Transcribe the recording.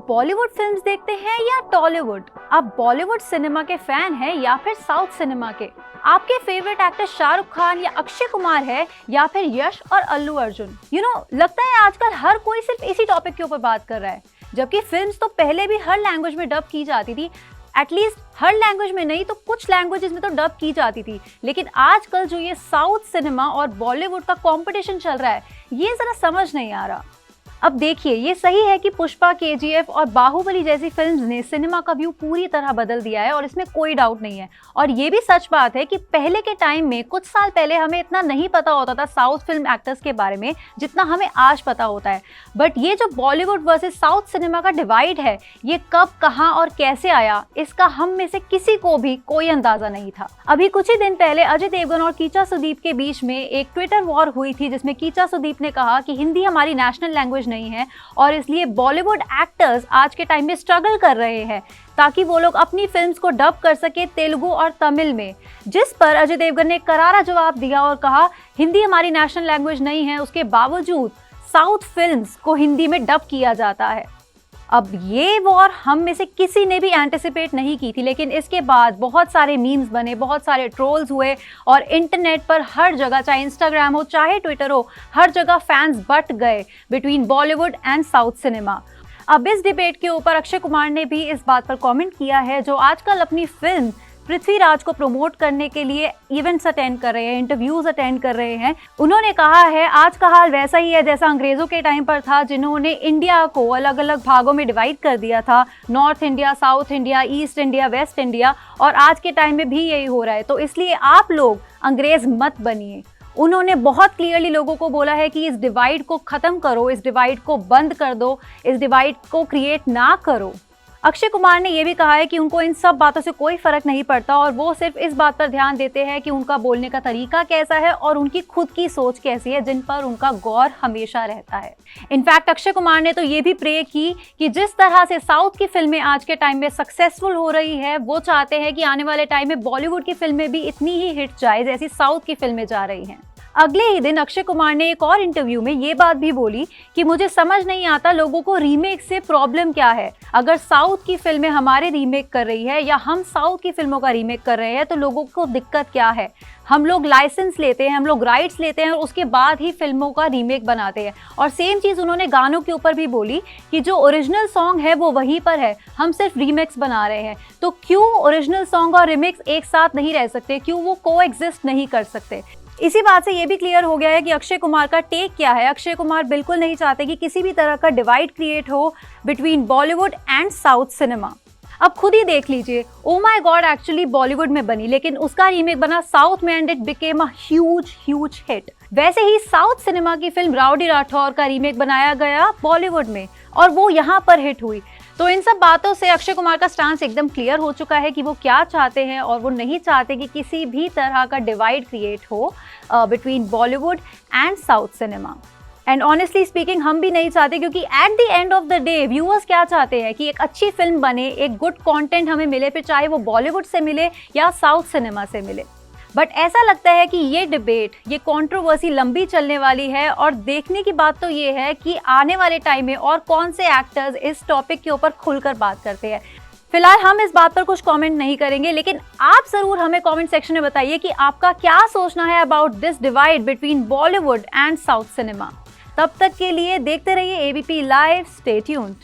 आप बॉलीवुड फिल्म्स देखते हैं या टॉलीवुड? आप बॉलीवुड सिनेमा के फैन हैं या फिर साउथ सिनेमा के? आपके फेवरेट एक्टर शाहरुख खान या अक्षय कुमार है या फिर यश और अल्लू अर्जुन? लगता है आजकल हर कोई सिर्फ इसी टॉपिक के ऊपर बात कर रहा है, जबकि फिल्म्स तो पहले भी हर लैंग्वेज में डब की जाती थी। एटलीस्ट हर लैंग्वेज में नहीं तो कुछ लैंग्वेजेस में तो डब की जाती थी। लेकिन आजकल जो ये साउथ सिनेमा और बॉलीवुड का कंपटीशन चल रहा है, ये जरा समझ नहीं आ रहा। अब देखिए, ये सही है कि पुष्पा, केजीएफ और बाहुबली जैसी फिल्म्स ने सिनेमा का व्यू पूरी तरह बदल दिया है और इसमें कोई डाउट नहीं है। और ये भी सच बात है कि पहले के टाइम में, कुछ साल पहले, हमें इतना नहीं पता होता था साउथ फिल्म एक्टर्स के बारे में जितना हमें आज पता होता है। बट ये जो बॉलीवुड वर्सेस साउथ सिनेमा का डिवाइड है, ये कब, कहाँ और कैसे आया, इसका हम में से किसी को भी कोई अंदाजा नहीं था। अभी कुछ ही दिन पहले अजय देवगन और कीचा सुदीप के बीच में एक ट्विटर वॉर हुई थी, जिसमें कीचा सुदीप ने कहा कि हिंदी हमारी नेशनल लैंग्वेज नहीं है और इसलिए बॉलीवुड एक्टर्स आज के टाइम में स्ट्रगल कर रहे हैं ताकि वो लोग अपनी फिल्म्स को डब कर सके तेलुगु और तमिल में। जिस पर अजय देवगन ने करारा जवाब दिया और कहा, हिंदी हमारी नेशनल लैंग्वेज नहीं है, उसके बावजूद साउथ फिल्म्स को हिंदी में डब किया जाता है। अब ये वॉर हम में से किसी ने भी एंटिसिपेट नहीं की थी, लेकिन इसके बाद बहुत सारे मीम्स बने, बहुत सारे ट्रोल्स हुए और इंटरनेट पर हर जगह, चाहे इंस्टाग्राम हो चाहे ट्विटर हो, हर जगह फैंस बट गए between Bollywood and south cinema. अब इस डिबेट के ऊपर अक्षय कुमार ने भी इस बात पर कमेंट किया है, जो आजकल अपनी फिल्म पृथ्वीराज को प्रमोट करने के लिए इवेंट्स अटेंड कर रहे हैं, इंटरव्यूज अटेंड कर रहे हैं। उन्होंने कहा है, आज का हाल वैसा ही है जैसा अंग्रेजों के टाइम पर था, जिन्होंने इंडिया को अलग अलग भागों में डिवाइड कर दिया था, north India, south India, east India, waste India, और आज के टाइम में भी यही हो रहा है। तो इसलिए आप लोग अंग्रेज मत बनिए। उन्होंने बहुत क्लियरली लोगों को बोला है कि इस डिवाइड को खत्म करो, इस डिवाइड को बंद कर दो, इस डिवाइड को क्रिएट ना करो। अक्षय कुमार ने यह भी कहा है कि उनको इन सब बातों से कोई फर्क नहीं पड़ता और वो सिर्फ इस बात पर ध्यान देते हैं कि उनका बोलने का तरीका कैसा है और उनकी खुद की सोच कैसी है, जिन पर उनका गौर हमेशा रहता है। इनफैक्ट अक्षय कुमार ने तो ये भी प्रे की कि जिस तरह से साउथ की फिल्में आज के टाइम में सक्सेसफुल हो रही है, वो चाहते हैं कि आने वाले टाइम में बॉलीवुड की फिल्में भी इतनी ही हिट जाए जैसी साउथ की फिल्में जा रही हैं। अगले ही दिन अक्षय कुमार ने एक और इंटरव्यू में ये बात भी बोली कि मुझे समझ नहीं आता लोगों को रीमेक से प्रॉब्लम क्या है। अगर साउथ की फिल्में हमारे रीमेक कर रही है या हम साउथ की फिल्मों का रीमेक कर रहे हैं तो लोगों को दिक्कत क्या है। हम लोग लाइसेंस लेते हैं, हम लोग राइट्स लेते हैं और उसके बाद ही फिल्मों का रीमेक बनाते हैं। और सेम चीज़ उन्होंने गानों के ऊपर भी बोली कि जो ओरिजिनल सॉन्ग है वो वहीं पर है, हम सिर्फ रीमेक्स बना रहे हैं। तो क्यों ओरिजिनल सॉन्ग और रीमेक्स एक साथ नहीं रह सकते, क्यों वो कोएग्जिस्ट नहीं कर सकते? इसी बात से ये भी क्लियर हो गया है कि अक्षय कुमार का टेक क्या है। अक्षय कुमार बिल्कुल नहीं चाहते कि किसी भी तरह का डिवाइड क्रिएट हो between Bollywood and south cinema. अब खुद ही देख लीजिए, oh my God actually Bollywood में बनी, लेकिन उसका रीमेक बना साउथ में and it became a huge hit. वैसे ही साउथ सिनेमा की फिल्म राउडी राठौर का रीमेक बनाया गया बॉलीवुड में और वो यहाँ पर हिट हुई। तो इन सब बातों से अक्षय कुमार का स्टांस एकदम क्लियर हो चुका है कि वो क्या चाहते हैं और वो नहीं चाहते कि किसी भी तरह का डिवाइड क्रिएट हो between Bollywood and south cinema. And honestly speaking, हम भी नहीं चाहते, क्योंकि at the end of the day viewers क्या चाहते हैं कि एक अच्छी फिल्म बने, एक गुड कंटेंट हमें मिले, फिर चाहे वो बॉलीवुड से मिले या साउथ सिनेमा से मिले। बट ऐसा लगता है कि ये डिबेट, ये कंट्रोवर्सी लंबी चलने वाली है और देखने की बात तो ये है कि आने वाले टाइम में और कौन से एक्टर्स इस टॉपिक के ऊपर खुलकर बात करते हैं। फिलहाल हम इस बात पर कुछ कमेंट नहीं करेंगे, लेकिन आप जरूर हमें कमेंट सेक्शन में बताइए कि आपका क्या सोचना है about this divide between Bollywood and south cinema. तब तक के लिए देखते रहिए एबीपी लाइव, स्टे ट्यून्ड।